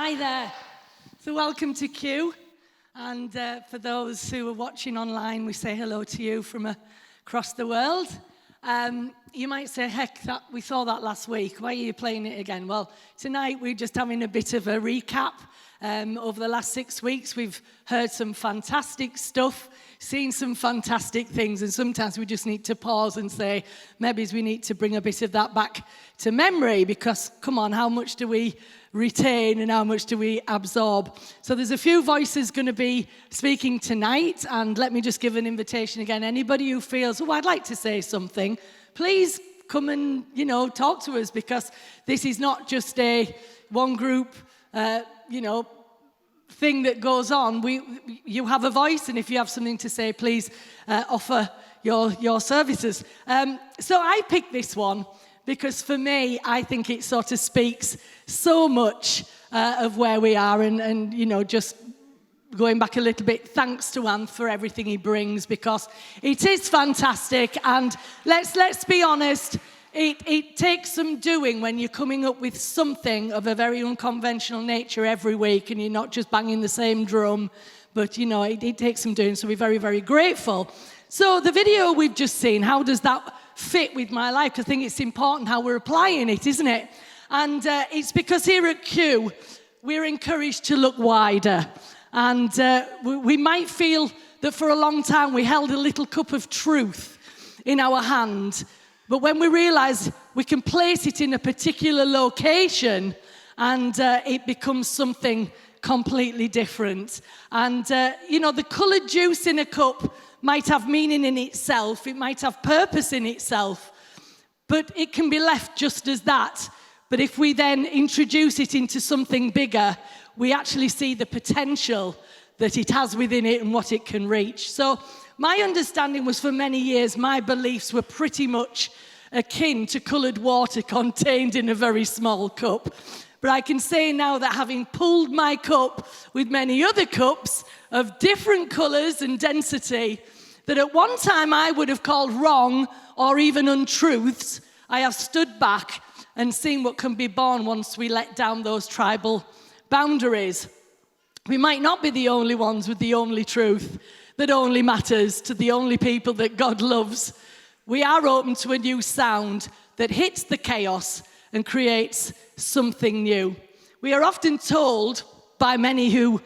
Hi there. So welcome to Q. And for those who are watching online, we say hello to you from across the world. You might say, heck, we saw that last week. Why are you playing it again? Well, tonight we're just having a bit of a recap. Over the last 6 weeks, we've heard some fantastic stuff, seen some fantastic things, and sometimes we just need to pause and say, maybe we need to bring a bit of that back to memory, because, come on, how much do we retain and how much do we absorb? So there's a few voices going to be speaking tonight, and let me just give an invitation again. Anybody who feels, oh, I'd like to say something, please come and, talk to us, because this is not just a one group, thing that goes on. You have a voice, and if you have something to say, please offer your services. So I picked this one because for me, I think it sort of speaks so much of where we are, and just going back a little bit, thanks to Anth for everything he brings, because it is fantastic. And let's be honest, it takes some doing when you're coming up with something of a very unconventional nature every week, and you're not just banging the same drum, but it takes some doing. So we're very, very grateful. So the video we've just seen, how does that fit with my life? I think it's important how we're applying it, isn't it? And it's because here at Q, we're encouraged to look wider. And we might feel that for a long time we held a little cup of truth in our hand. But when we realize we can place it in a particular location, and it becomes something completely different. And, the coloured juice in a cup might have meaning in itself. It might have purpose in itself. But it can be left just as that. But if we then introduce it into something bigger, we actually see the potential that it has within it and what it can reach. So my understanding was, for many years, my beliefs were pretty much akin to coloured water contained in a very small cup. But I can say now that, having pulled my cup with many other cups of different colours and density, that at one time I would have called wrong or even untruths, I have stood back and seen what can be born once we let down those tribal boundaries. We might not be the only ones with the only truth that only matters to the only people that God loves. We are open to a new sound that hits the chaos and creates something new. We are often told by many who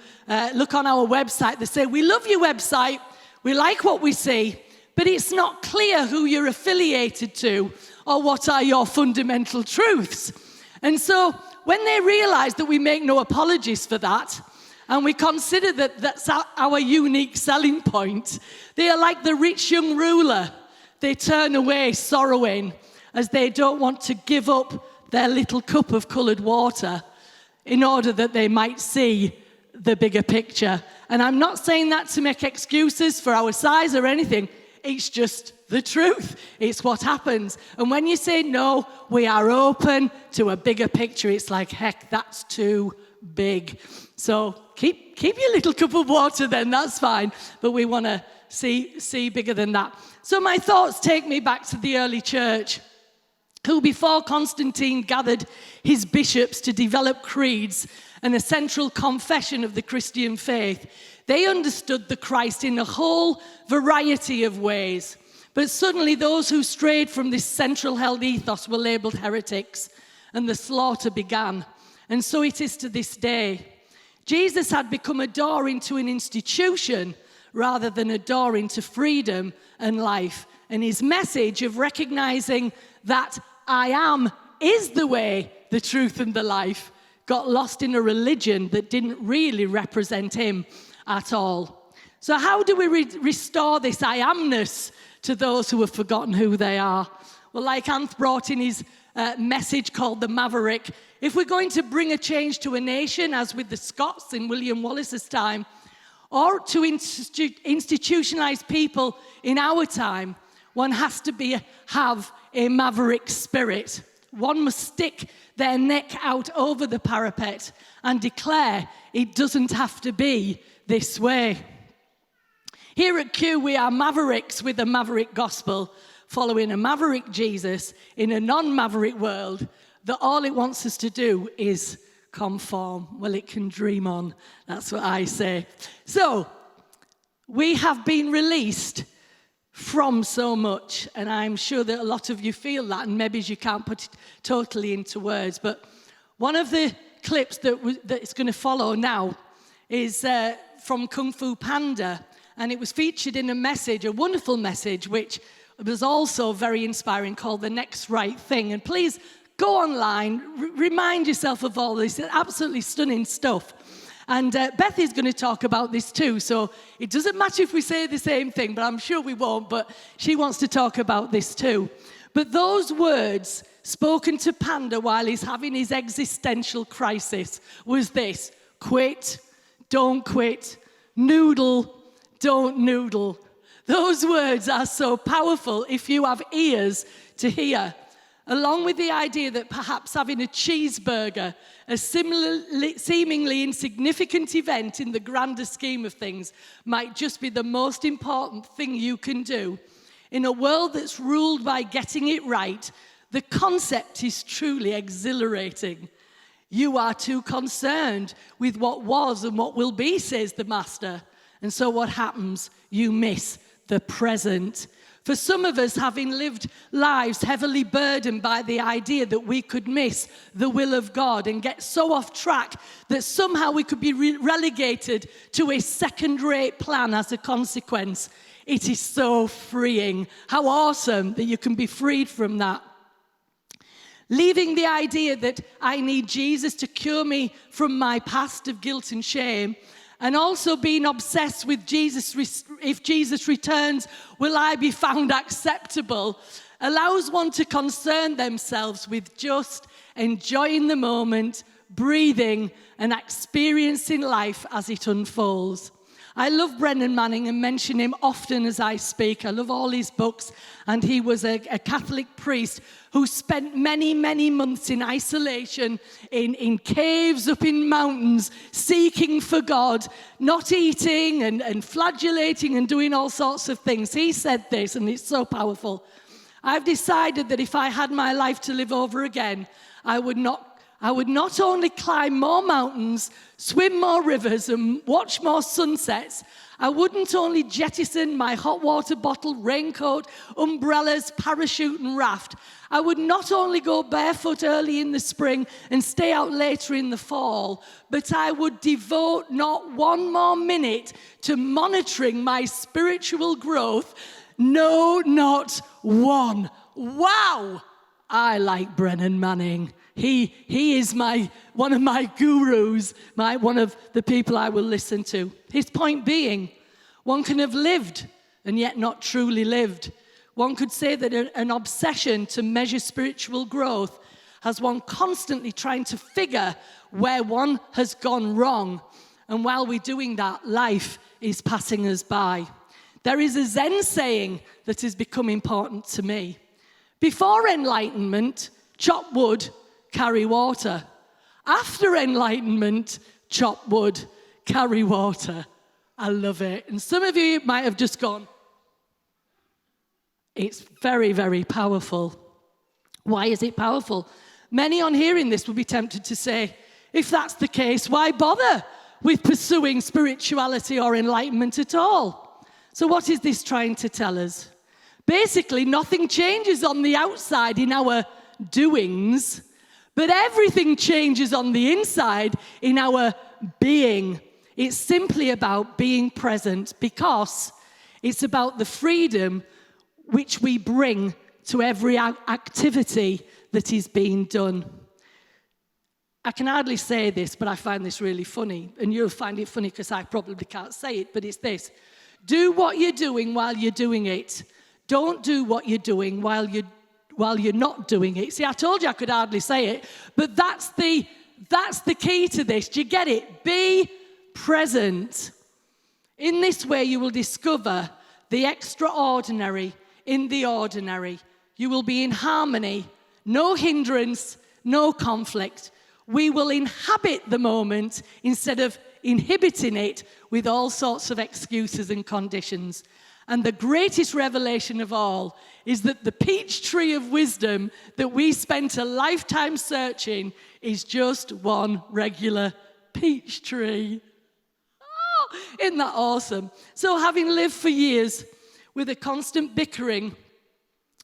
look on our website, they say, we love your website, we like what we see, but it's not clear who you're affiliated to or what are your fundamental truths. And so when they realize that we make no apologies for that, and we consider that that's our unique selling point, they are like the rich young ruler. They turn away sorrowing, as they don't want to give up their little cup of coloured water in order that they might see the bigger picture. And I'm not saying that to make excuses for our size or anything. It's just the truth. It's what happens. And when you say no, we are open to a bigger picture, it's like, heck, that's too big. So keep your little cup of water then, that's fine. But we want to see bigger than that. So my thoughts take me back to the early church, who before Constantine gathered his bishops to develop creeds and a central confession of the Christian faith, they understood the Christ in a whole variety of ways. But suddenly those who strayed from this central held ethos were labelled heretics, and the slaughter began. And so it is to this day. Jesus had become a door into an institution rather than a door into freedom and life. And his message of recognizing that I am is the way, the truth, and the life got lost in a religion that didn't really represent him at all. So how do we restore this I amness to those who have forgotten who they are? Well, like Anth brought in his message called the Maverick, if we're going to bring a change to a nation, as with the Scots in William Wallace's time, or to institutionalize people in our time, one has to have a maverick spirit. One must stick their neck out over the parapet and declare it doesn't have to be this way. Here at Q, we are mavericks with a maverick gospel, following a maverick Jesus in a non-maverick world that all it wants us to do is conform. Well, it can dream on. That's what I say. So, we have been released from so much, and I'm sure that a lot of you feel that, and maybe you can't put it totally into words. But one of the clips that's going to follow now is from Kung Fu Panda, and it was featured in a wonderful message, which was also very inspiring, called The Next Right Thing. And please go online, remind yourself of all this. It's absolutely stunning stuff. And Beth is going to talk about this too, so it doesn't matter if we say the same thing, but I'm sure we won't, but she wants to talk about this too. But those words spoken to Panda while he's having his existential crisis was this: quit, don't quit, noodle, don't noodle. Those words are so powerful if you have ears to hear. Along with the idea that perhaps having a cheeseburger, a seemingly insignificant event in the grander scheme of things, might just be the most important thing you can do. In a world that's ruled by getting it right, the concept is truly exhilarating. You are too concerned with what was and what will be, says the Master. And so what happens? You miss the present. For some of us, having lived lives heavily burdened by the idea that we could miss the will of God and get so off track that somehow we could be relegated to a second-rate plan as a consequence, it is so freeing. How awesome that you can be freed from that. Leaving the idea that I need Jesus to cure me from my past of guilt and shame, and also being obsessed with Jesus, if Jesus returns, will I be found acceptable, allows one to concern themselves with just enjoying the moment, breathing, and experiencing life as it unfolds. I love Brennan Manning and mention him often as I speak. I love all his books, and he was a Catholic priest who spent many, many months in isolation, in caves up in mountains, seeking for God, not eating and flagellating and doing all sorts of things. He said this, and it's so powerful. I've decided that if I had my life to live over again, I would not only climb more mountains, swim more rivers, and watch more sunsets. I wouldn't only jettison my hot water bottle, raincoat, umbrellas, parachute, and raft. I would not only go barefoot early in the spring and stay out later in the fall, but I would devote not one more minute to monitoring my spiritual growth. No, not one. Wow! I like Brennan Manning. He is one of my gurus, one of the people I will listen to. His point being, one can have lived and yet not truly lived. One could say that an obsession to measure spiritual growth has one constantly trying to figure where one has gone wrong. And while we're doing that, life is passing us by. There is a Zen saying that has become important to me. Before enlightenment, chop wood, carry water. After enlightenment, chop wood, carry water. I love it. And some of you might have just gone, it's very, very powerful. Why is it powerful? Many on hearing this will be tempted to say, if that's the case, why bother with pursuing spirituality or enlightenment at all? So what is this trying to tell us? Basically, nothing changes on the outside in our doings, but everything changes on the inside in our being. It's simply about being present, because it's about the freedom which we bring to every activity that is being done. I can hardly say this, but I find this really funny, and you'll find it funny because I probably can't say it, but it's this. Do what you're doing while you're doing it. Don't do what you're doing while you're not doing it. See, I told you I could hardly say it, but that's the key to this. Do you get it? Be present. In this way, you will discover the extraordinary in the ordinary. You will be in harmony, no hindrance, no conflict. We will inhabit the moment instead of inhibiting it with all sorts of excuses and conditions. And the greatest revelation of all is that the peach tree of wisdom that we spent a lifetime searching is just one regular peach tree. Oh, isn't that awesome? So having lived for years with a constant bickering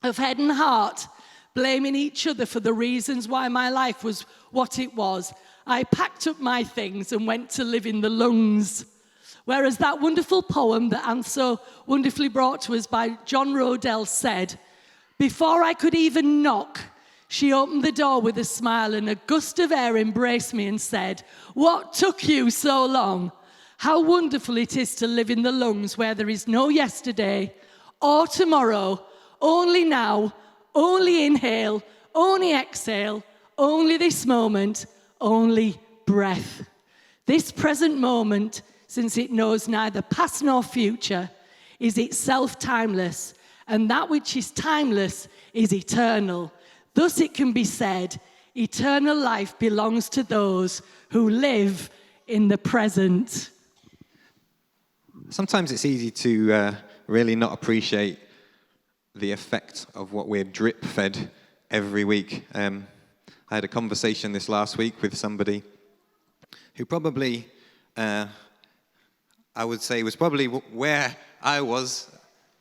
of head and heart, blaming each other for the reasons why my life was what it was, I packed up my things and went to live in the lungs. Whereas that wonderful poem that Anne so wonderfully brought to us by John Rodell said, before I could even knock, she opened the door with a smile and a gust of air embraced me and said, what took you so long? How wonderful it is to live in the lungs where there is no yesterday or tomorrow, only now, only inhale, only exhale, only this moment, only breath. This present moment, since it knows neither past nor future, is itself timeless, and that which is timeless is eternal. Thus it can be said, eternal life belongs to those who live in the present. Sometimes it's easy to really not appreciate the effect of what we're drip-fed every week. I had a conversation this last week with somebody who probably, I would say, was probably where I was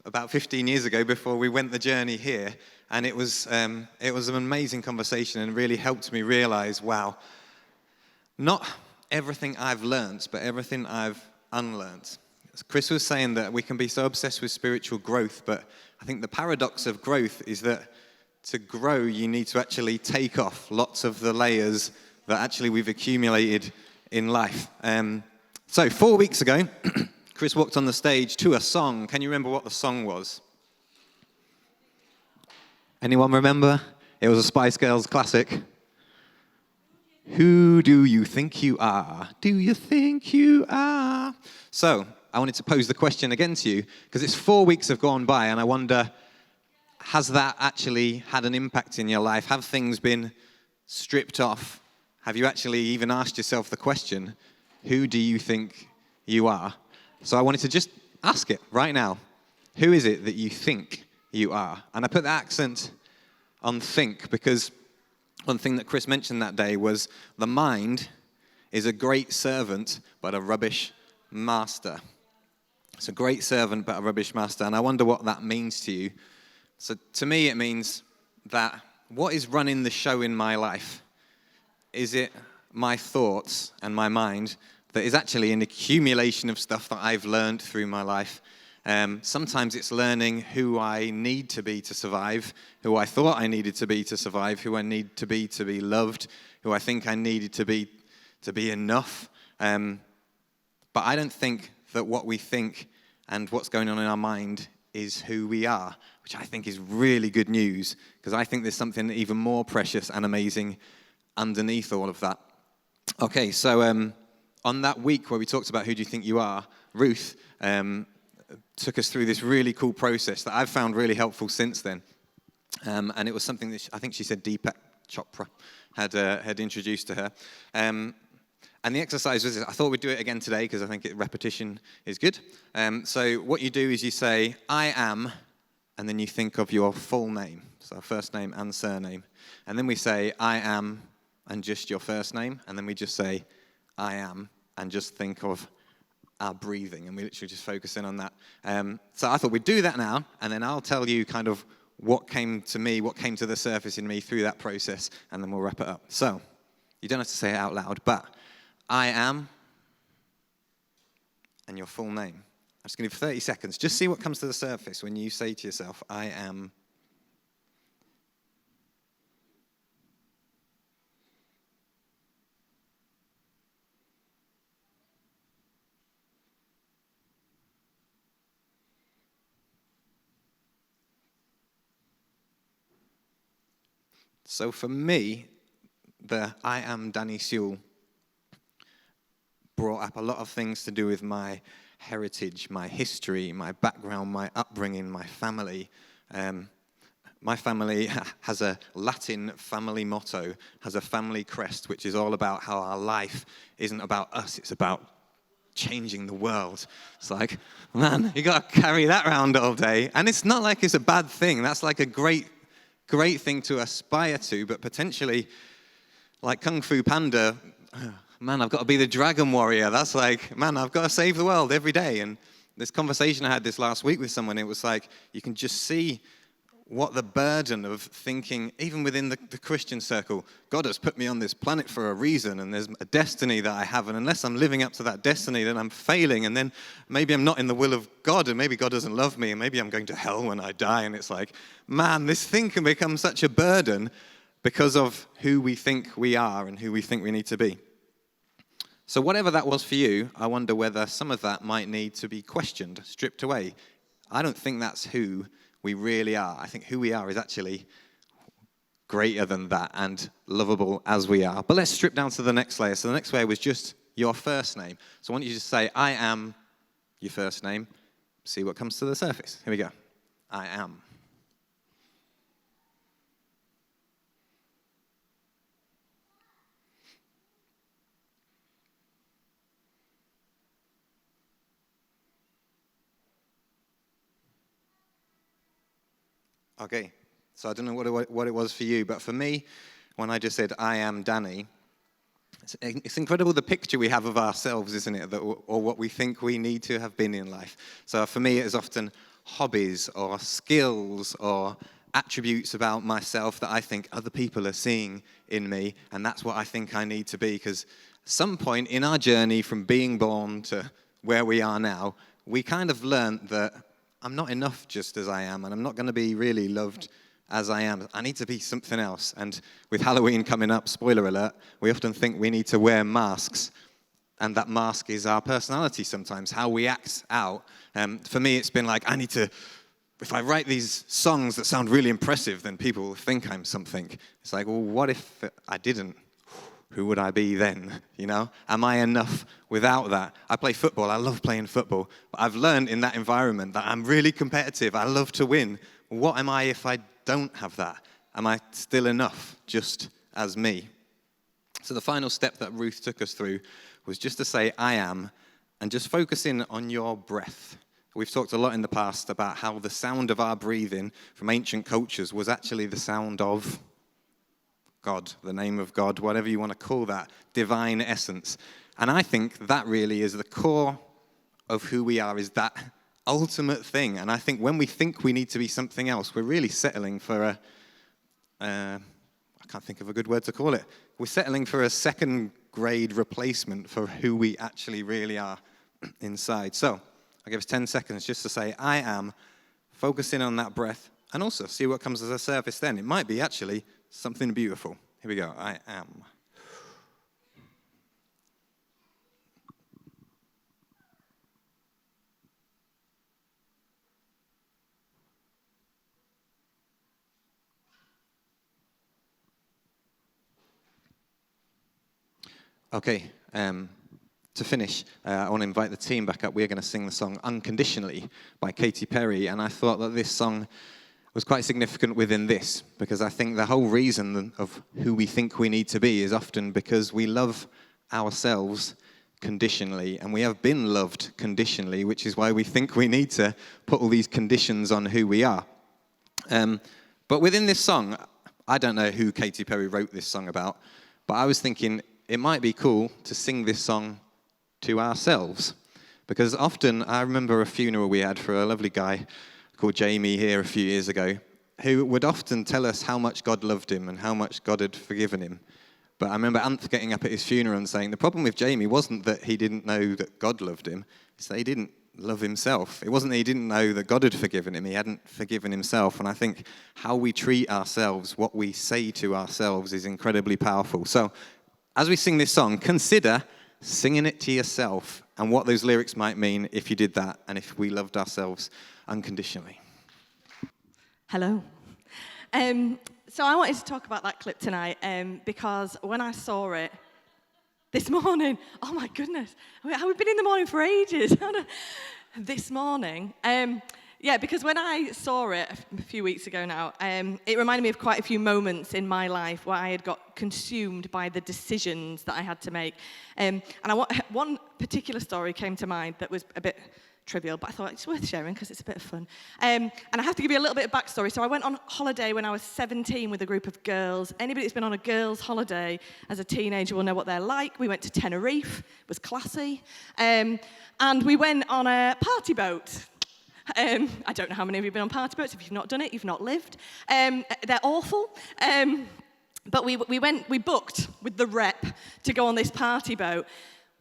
about 15 years ago before we went the journey here. And it was an amazing conversation and really helped me realize, wow, not everything I've learned, but everything I've unlearned. Chris was saying that we can be so obsessed with spiritual growth, but I think the paradox of growth is that to grow, you need to actually take off lots of the layers that actually we've accumulated in life. So 4 weeks ago, Chris walked on the stage to a song. Can you remember what the song was? Anyone remember? It was a Spice Girls classic. Who do you think you are? Do you think you are? So I wanted to pose the question again to you, because it's 4 weeks have gone by, and I wonder, has that actually had an impact in your life? Have things been stripped off? Have you actually even asked yourself the question, who do you think you are? So I wanted to just ask it right now. Who is it that you think you are? And I put the accent on think, because one thing that Chris mentioned that day was the mind is a great servant, but a rubbish master. It's a great servant, but a rubbish master. And I wonder what that means to you. So to me, it means that what is running the show in my life? Is it my thoughts and my mind that is actually an accumulation of stuff that I've learned through my life? Sometimes it's learning who I need to be to survive, who I thought I needed to be to survive, who I need to be loved, who I think I needed to be enough. But I don't think that what we think and what's going on in our mind is who we are, which I think is really good news, because I think there's something even more precious and amazing underneath all of that. Okay, so on that week where we talked about who do you think you are, Ruth took us through this really cool process that I've found really helpful since then. And it was something that I think she said Deepak Chopra had introduced to her. And the exercise was, I thought we'd do it again today because I think repetition is good. So what you do is you say, I am, and then you think of your full name. So first name and surname. And then we say, I am, and just your first name. And then we just say, I am, and just think of our breathing. And we literally just focus in on that. So I thought we'd do that now, and then I'll tell you kind of what came to me, what came to the surface in me through that process, and then we'll wrap it up. So you don't have to say it out loud, but I am, and your full name. I'm just going to give 30 seconds. Just see what comes to the surface when you say to yourself, I am. So for me, the I am Danny Sewell brought up a lot of things to do with my heritage, my history, my background, my upbringing, my family. My family has a Latin family motto, has a family crest, which is all about how our life isn't about us, it's about changing the world. It's like, man, you got to carry that around all day. And it's not like it's a bad thing. That's like a great thing to aspire to, but potentially, like Kung Fu Panda, man, I've got to be the dragon warrior. That's like, man, I've got to save the world every day. And this conversation I had this last week with someone, it was like, you can just see what the burden of thinking, even within the Christian circle, God has put me on this planet for a reason, and there's a destiny that I have, and unless I'm living up to that destiny, then I'm failing, and then maybe I'm not in the will of God, and maybe God doesn't love me, and maybe I'm going to hell when I die, and it's like, man, this thing can become such a burden because of who we think we are and who we think we need to be. So whatever that was for you, I wonder whether some of that might need to be questioned, stripped away. I don't think that's who we really are. I think who we are is actually greater than that and lovable as we are. But let's strip down to the next layer. So the next layer was just your first name. So I want you to say, I am your first name. See what comes to the surface. Here we go. I am. Okay, so I don't know what it was for you, but for me, when I just said, I am Danny, it's incredible the picture we have of ourselves, isn't it, or what we think we need to have been in life. So for me, it is often hobbies or skills or attributes about myself that I think other people are seeing in me, and that's what I think I need to be, because at some point in our journey from being born to where we are now, we kind of learned that I'm not enough just as I am, and I'm not going to be really loved as I am. I need to be something else. And with Halloween coming up, spoiler alert, we often think we need to wear masks, and that mask is our personality sometimes, how we act out. For me, it's been like, I need to, if I write these songs that sound really impressive, then people will think I'm something. It's like, well, what if I didn't? Who would I be then, you know? Am I enough without that? I play football. I love playing football. But I've learned in that environment that I'm really competitive. I love to win. What am I if I don't have that? Am I still enough just as me? So the final step that Ruth took us through was just to say, I am, and just focus in on your breath. We've talked a lot in the past about how the sound of our breathing from ancient cultures was actually the sound of God, the name of God, whatever you want to call that, divine essence. And I think that really is the core of who we are, is that ultimate thing. And I think when we think we need to be something else, we're really settling for I can't think of a good word to call it. We're settling for a second grade replacement for who we actually really are inside. So I'll give us 10 seconds just to say, I am, focusing on that breath, and also see what comes as a surface then. It might be actually something beautiful. Here we go. I am. Okay. To finish, I want to invite the team back up. We're going to sing the song Unconditionally by Katy Perry, and I thought that this song was quite significant within this, because I think the whole reason of who we think we need to be is often because we love ourselves conditionally, and we have been loved conditionally, which is why we think we need to put all these conditions on who we are. But within this song, I don't know who Katy Perry wrote this song about, but I was thinking it might be cool to sing this song to ourselves, because often I remember a funeral we had for a lovely guy called Jamie here a few years ago, who would often tell us how much God loved him and how much God had forgiven him. But I remember Anth getting up at his funeral and saying the problem with Jamie wasn't that he didn't know that God loved him, it's that he didn't love himself. It wasn't that he didn't know that God had forgiven him, he hadn't forgiven himself. And I think how we treat ourselves, what we say to ourselves, is incredibly powerful. So as we sing this song, consider singing it to yourself and what those lyrics might mean if you did that and if we loved ourselves unconditionally. Hello. So I wanted to talk about that clip tonight because when I saw it this morning, oh my goodness, we've been in the morning for ages. This morning, Yeah, because when I saw it a few weeks ago now, it reminded me of quite a few moments in my life where I had got consumed by the decisions that I had to make. And one particular story came to mind that was a bit trivial, but I thought it's worth sharing because it's a bit of fun. And I have to give you a little bit of backstory. So I went on holiday when I was 17 with a group of girls. Anybody that's been on a girls' holiday as a teenager will know what they're like. We went to Tenerife. It was classy. And we went on a party boat. I don't know how many of you have been on party boats. If you've not done it, you've not lived. They're awful. But we booked with the rep to go on this party boat.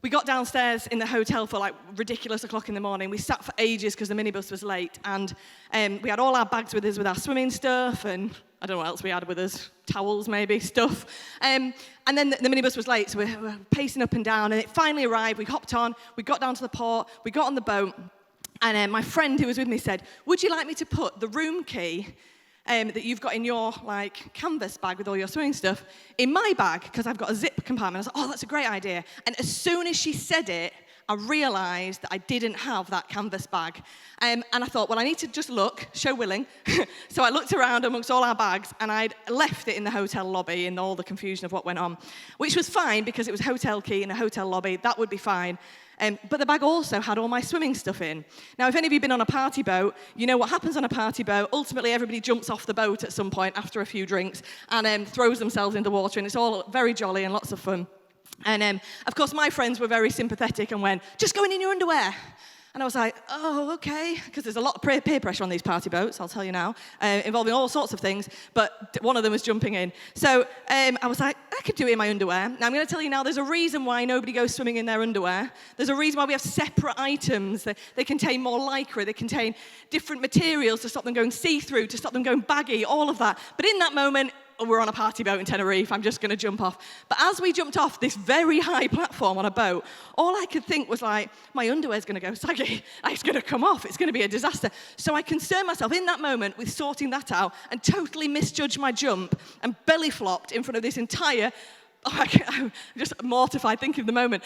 We got downstairs in the hotel for like ridiculous o'clock in the morning. We sat for ages because the minibus was late. And we had all our bags with us with our swimming stuff and I don't know what else we had with us, towels maybe, stuff. And then the minibus was late, so we were pacing up and down. And it finally arrived. We hopped on. We got down to the port. We got on the boat. And my friend who was with me said, would you like me to put the room key that you've got in your like canvas bag with all your swimming stuff in my bag because I've got a zip compartment. I was like, oh, that's a great idea. And as soon as she said it, I realised that I didn't have that canvas bag. And I thought, well, I need to just look, show willing. So I looked around amongst all our bags and I'd left it in the hotel lobby in all the confusion of what went on, which was fine because it was a hotel key in a hotel lobby. That would be fine. But the bag also had all my swimming stuff in. Now, if any of you have been on a party boat, you know what happens on a party boat. Ultimately, everybody jumps off the boat at some point after a few drinks and throws themselves in the water, and it's all very jolly and lots of fun. And, of course, my friends were very sympathetic and went, just go in your underwear. And I was like, oh, okay, because there's a lot of peer pressure on these party boats, I'll tell you now, involving all sorts of things, but one of them was jumping in. So I was like, I could do it in my underwear. Now, I'm going to tell you now, there's a reason why nobody goes swimming in their underwear. There's a reason why we have separate items. They contain more lycra, they contain different materials to stop them going see-through, to stop them going baggy, all of that. But in that moment, we're on a party boat in Tenerife, I'm just going to jump off. But as we jumped off this very high platform on a boat, all I could think was like, my underwear's going to go saggy, it's going to come off, it's going to be a disaster. So I concerned myself in that moment with sorting that out and totally misjudged my jump and belly flopped in front of this entire, I'm just mortified thinking of the moment,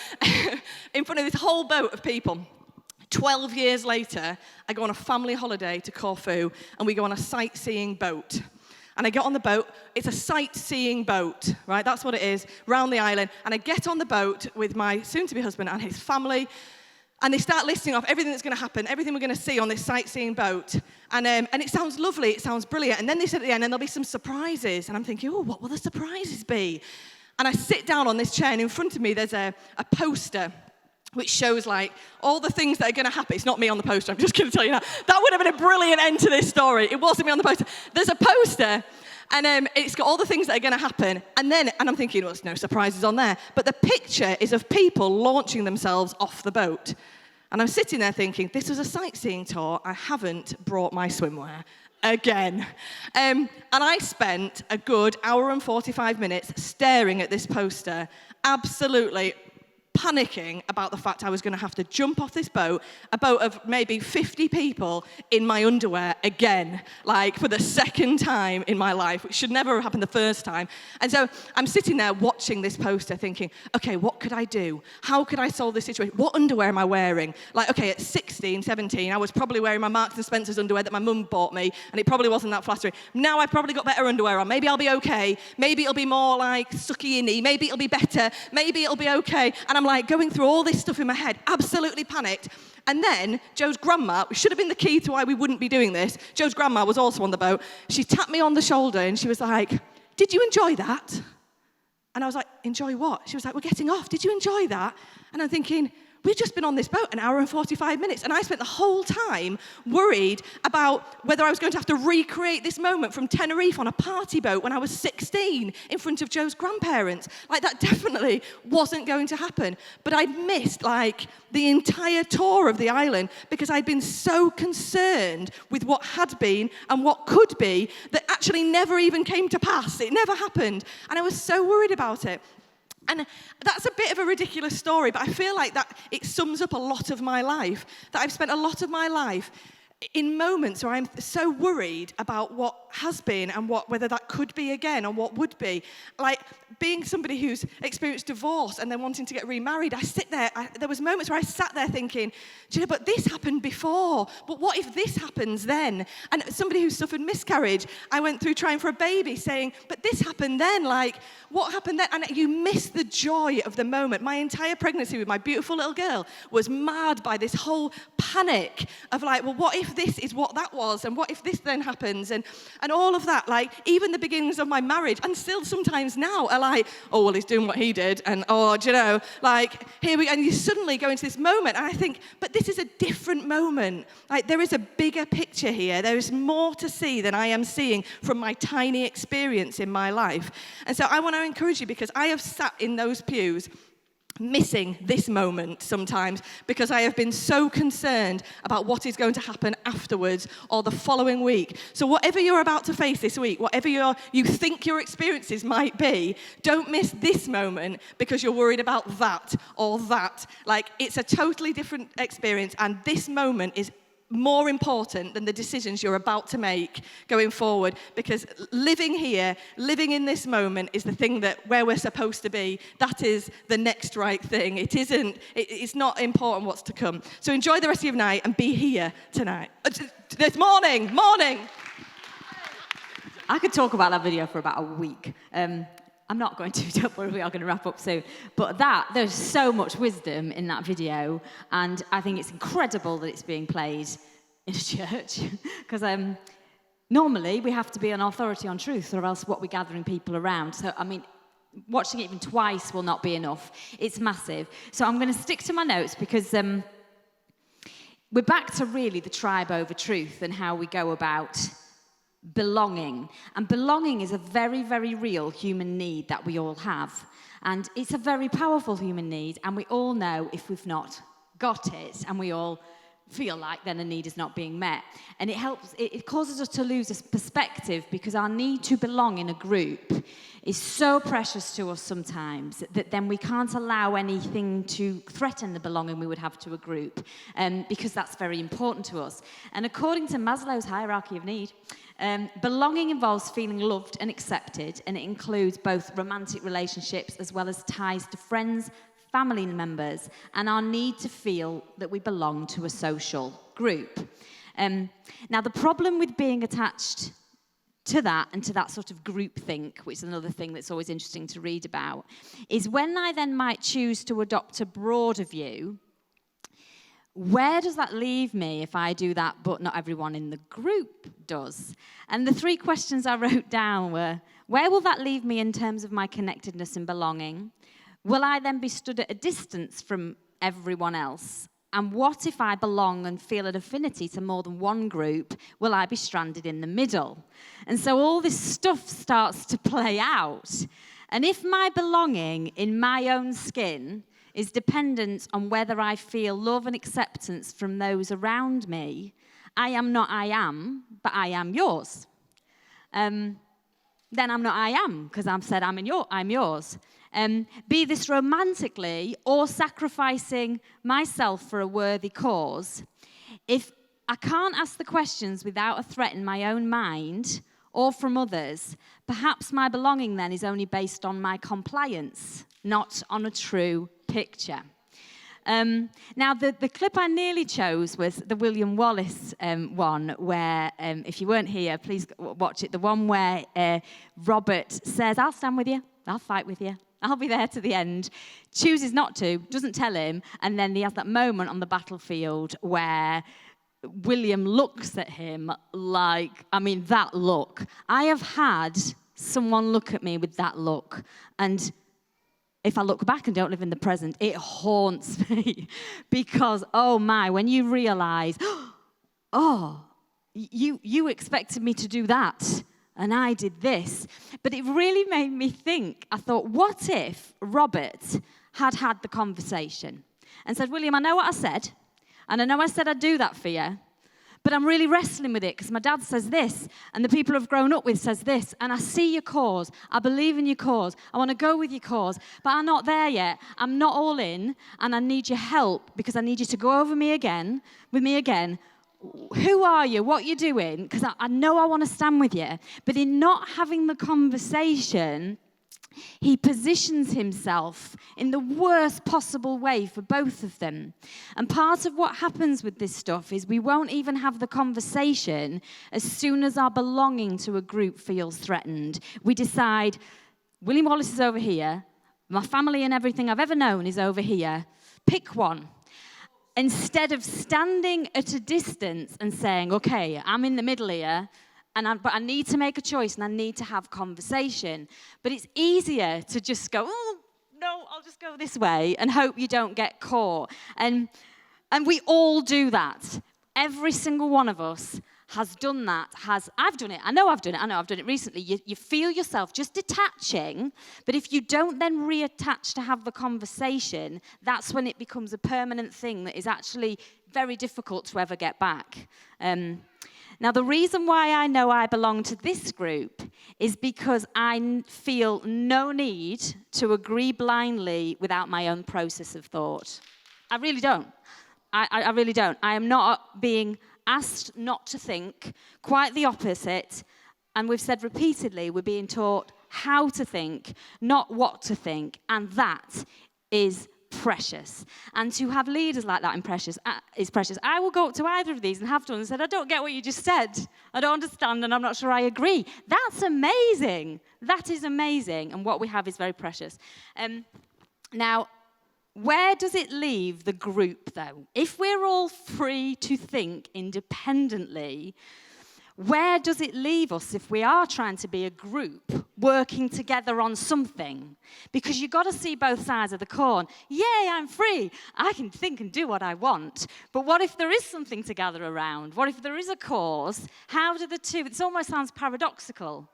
in front of this whole boat of people. 12 years later, I go on a family holiday to Corfu and we go on a sightseeing boat. And I get on the boat, it's a sightseeing boat, right? That's what it is, round the island. And I get on the boat with my soon-to-be husband and his family, and they start listing off everything that's going to happen, everything we're going to see on this sightseeing boat. And it sounds lovely, it sounds brilliant. And then they said at the end, and there'll be some surprises. And I'm thinking, oh, what will the surprises be? And I sit down on this chair, and in front of me there's a poster which shows like all the things that are going to happen. It's not me on the poster, I'm just going to tell you now. That would have been a brilliant end to this story. It wasn't me on the poster. There's a poster, and it's got all the things that are going to happen. And I'm thinking, well, there's no surprises on there. But the picture is of people launching themselves off the boat. And I'm sitting there thinking, this was a sightseeing tour. I haven't brought my swimwear. Again. And I spent a good hour and 45 minutes staring at this poster, absolutely panicking about the fact I was going to have to jump off this boat, a boat of maybe 50 people in my underwear again, like for the second time in my life, which should never have happened the first time. And so I'm sitting there watching this poster thinking, okay, what could I do? How could I solve this situation? What underwear am I wearing? Like, okay, at 16, 17, I was probably wearing my Marks & Spencer's underwear that my mum bought me, and it probably wasn't that flattering. Now I've probably got better underwear on. Maybe I'll be okay. Maybe it'll be more like sucky-inny. Maybe it'll be better. Maybe it'll be okay. And I'm like going through all this stuff in my head, absolutely panicked. And then Joe's grandma, which should have been the key to why we wouldn't be doing this, Joe's grandma was also on the boat. She tapped me on the shoulder and she was like, did you enjoy that? And I was like, enjoy what? She was like, we're getting off. Did you enjoy that? And I'm thinking, we've just been on this boat an hour and 45 minutes, and I spent the whole time worried about whether I was going to have to recreate this moment from Tenerife on a party boat when I was 16 in front of Joe's grandparents. Like, that definitely wasn't going to happen. But I'd missed, like, the entire tour of the island because I'd been so concerned with what had been and what could be that actually never even came to pass. It never happened. And I was so worried about it. And that's a bit of a ridiculous story, but I feel like that it sums up a lot of my life, that I've spent a lot of my life in moments where I'm so worried about what has been and whether that could be again or what would be. Like being somebody who's experienced divorce and then wanting to get remarried, I sit there, there was moments where I sat there thinking, do you know, but this happened before, but what if this happens then? And somebody who suffered miscarriage, I went through trying for a baby saying, but this happened then, like what happened then? And you miss the joy of the moment. My entire pregnancy with my beautiful little girl was marred by this whole panic of like, well, what if this is what that was? And what if this then happens? And all of that, like even the beginnings of my marriage, and still sometimes now are like, oh, well, he's doing what he did. And, oh, do you know, like here we, and you suddenly go into this moment. And I think, but this is a different moment. Like there is a bigger picture here. There is more to see than I am seeing from my tiny experience in my life. And so I want to encourage you, because I have sat in those pews missing this moment sometimes because I have been so concerned about what is going to happen afterwards or the following week. So whatever you're about to face this week, whatever you think your experiences might be, don't miss this moment because you're worried about that or that. Like, it's a totally different experience, and this moment is more important than the decisions you're about to make going forward, because living here, living in this moment is the thing that where we're supposed to be. That is the next right thing. It's not important what's to come. So enjoy the rest of your night and be here tonight. This morning. I could talk about that video for about a week. I'm not going to, don't worry, we are going to wrap up soon. But there's so much wisdom in that video, and I think it's incredible that it's being played in a church, because normally we have to be an authority on truth, or else what we're gathering people around. So, I mean, watching it even twice will not be enough. It's massive. So I'm going to stick to my notes, because we're back to really the tribe over truth and how we go about belonging. And belonging is a very, very real human need that we all have. And it's a very powerful human need, and we all know if we've not got it, and we all feel like then a need is not being met. And it causes us to lose a perspective, because our need to belong in a group is so precious to us sometimes that then we can't allow anything to threaten the belonging we would have to a group, because that's very important to us. And according to Maslow's hierarchy of need, belonging involves feeling loved and accepted, and it includes both romantic relationships as well as ties to friends, family members, and our need to feel that we belong to a social group. Now, the problem with being attached to that and to that sort of groupthink, which is another thing that's always interesting to read about, is when I then might choose to adopt a broader view, where does that leave me if I do that, but not everyone in the group does? And the 3 questions I wrote down were, where will that leave me in terms of my connectedness and belonging? Will I then be stood at a distance from everyone else? And what if I belong and feel an affinity to more than one group? Will I be stranded in the middle? And so all this stuff starts to play out. And if my belonging in my own skin is dependent on whether I feel love and acceptance from those around me, I am not I am, but I am yours. Then I'm not I am, because I've said I'm yours. Be this romantically or sacrificing myself for a worthy cause. If I can't ask the questions without a threat in my own mind or from others, perhaps my belonging then is only based on my compliance, not on a true picture. Now, the clip I nearly chose was the William Wallace one, where, if you weren't here, please watch it. The one where Robert says, I'll stand with you, I'll fight with you, I'll be there to the end. Chooses not to, doesn't tell him, and then he has that moment on the battlefield where William looks at him like, I mean, that look. I have had someone look at me with that look, and if I look back and don't live in the present, it haunts me because, oh my, when you realize, oh, you expected me to do that and I did this. But it really made me think. I thought, what if Robert had the conversation and said, William, I know what I said, and I know I said I'd do that for you, but I'm really wrestling with it because my dad says this, and the people I've grown up with says this, and I see your cause. I believe in your cause. I want to go with your cause, but I'm not there yet. I'm not all in, and I need your help because I need you to go over with me again. who are you? What you're doing? Because I know I want to stand with you. But in not having the conversation, he positions himself in the worst possible way for both of them. And part of what happens with this stuff is we won't even have the conversation as soon as our belonging to a group feels threatened. We decide, William Wallace is over here, my family and everything I've ever known is over here. Pick one. Instead of standing at a distance and saying, okay, I'm in the middle here, but I need to make a choice and I need to have conversation. But it's easier to just go, oh, no, I'll just go this way and hope you don't get caught. And we all do that. Every single one of us has done that. I've done it. I know I've done it recently. You feel yourself just detaching, but if you don't then reattach to have the conversation, that's when it becomes a permanent thing that is actually very difficult to ever get back. Now, the reason why I know I belong to this group is because I feel no need to agree blindly without my own process of thought. I really don't. I really don't. I am not being asked not to think, quite the opposite. And we've said repeatedly, we're being taught how to think, not what to think. And that is precious. And to have leaders like that is precious. I will go up to either of these and have done and said, I don't get what you just said. I don't understand and I'm not sure I agree. That's amazing. That is amazing. And what we have is very precious. Now, where does it leave the group, though? If we're all free to think independently, where does it leave us if we are trying to be a group working together on something? Because you've got to see both sides of the coin. Yay, I'm free. I can think and do what I want. But what if there is something to gather around? What if there is a cause? How do the two... It almost sounds paradoxical.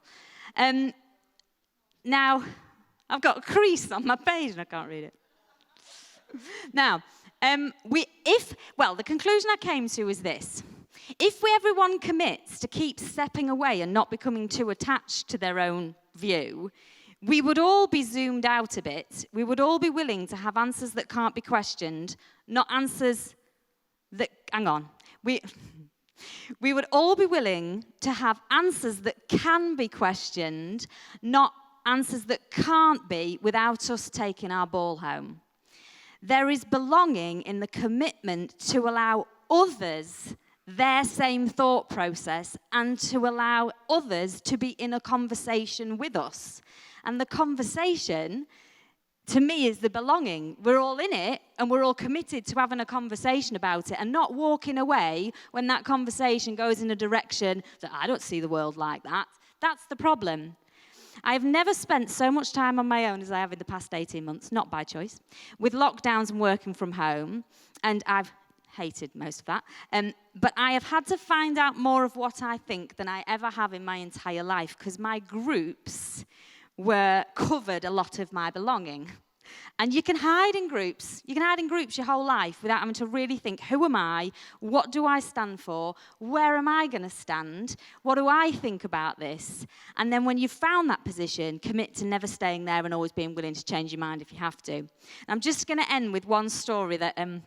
Now, I've got a crease on my page and I can't read it. Now, the conclusion I came to is this. If everyone commits to keep stepping away and not becoming too attached to their own view, we would all be zoomed out a bit. We would all be willing to have answers that can't be questioned, not answers that... Hang on. We would all be willing to have answers that can be questioned, not answers that can't be without us taking our ball home. There is belonging in the commitment to allow others their same thought process and to allow others to be in a conversation with us. And the conversation, to me, is the belonging. We're all in it and we're all committed to having a conversation about it and not walking away when that conversation goes in a direction that I don't see the world like that. That's the problem. I've never spent so much time on my own as I have in the past 18 months, not by choice, with lockdowns and working from home, and I've hated most of that. But I have had to find out more of what I think than I ever have in my entire life, because my groups covered a lot of my belonging. And you can hide in groups. You can hide in groups your whole life without having to really think, who am I? What do I stand for? Where am I going to stand? What do I think about this? And then when you've found that position, commit to never staying there and always being willing to change your mind if you have to. And I'm just going to end with one story that I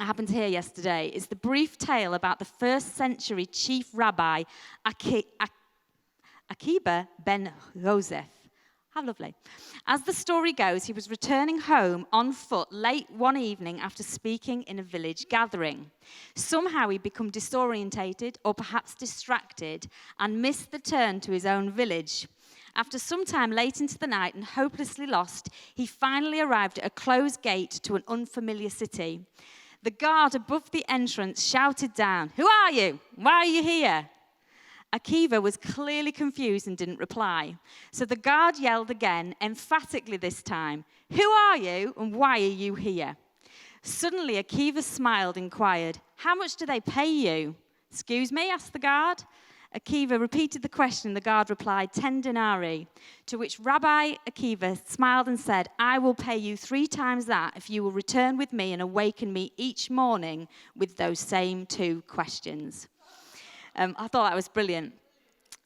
happened to hear yesterday. It's the brief tale about the first century chief rabbi, Akiba ben Joseph. How lovely. As the story goes, he was returning home on foot late one evening after speaking in a village gathering. Somehow he'd become disorientated or perhaps distracted and missed the turn to his own village. After some time late into the night and hopelessly lost, he finally arrived at a closed gate to an unfamiliar city. The guard above the entrance shouted down, "Who are you? Why are you here?" Akiva was clearly confused and didn't reply. So the guard yelled again, emphatically this time, "Who are you and why are you here?" Suddenly Akiva smiled and inquired, "How much do they pay you?" "Excuse me?" asked the guard. Akiva repeated the question. The guard replied, 10 denarii, to which Rabbi Akiva smiled and said, "I will pay you 3 times that if you will return with me and awaken me each morning with those same 2 questions." I thought that was brilliant.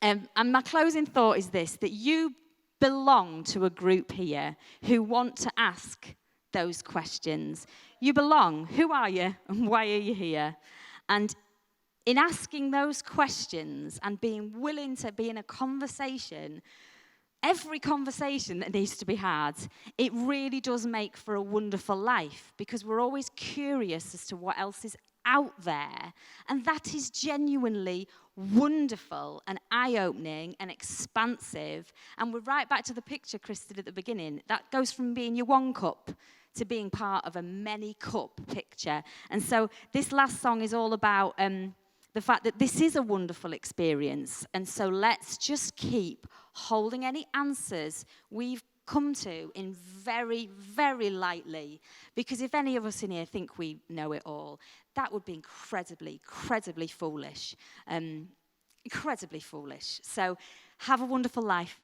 And my closing thought is this, that you belong to a group here who want to ask those questions. You belong. Who are you and why are you here? And in asking those questions and being willing to be in a conversation, every conversation that needs to be had, it really does make for a wonderful life, because we're always curious as to what else is out there. And that is genuinely wonderful and eye-opening and expansive. And we're right back to the picture Chris did at the beginning. That goes from being your one cup to being part of a many cup picture. And so this last song is all about the fact that this is a wonderful experience. And so let's just keep holding any answers we've come to in very, very lightly. Because if any of us in here think we know it all, that would be incredibly, incredibly foolish. Incredibly foolish. So have a wonderful life.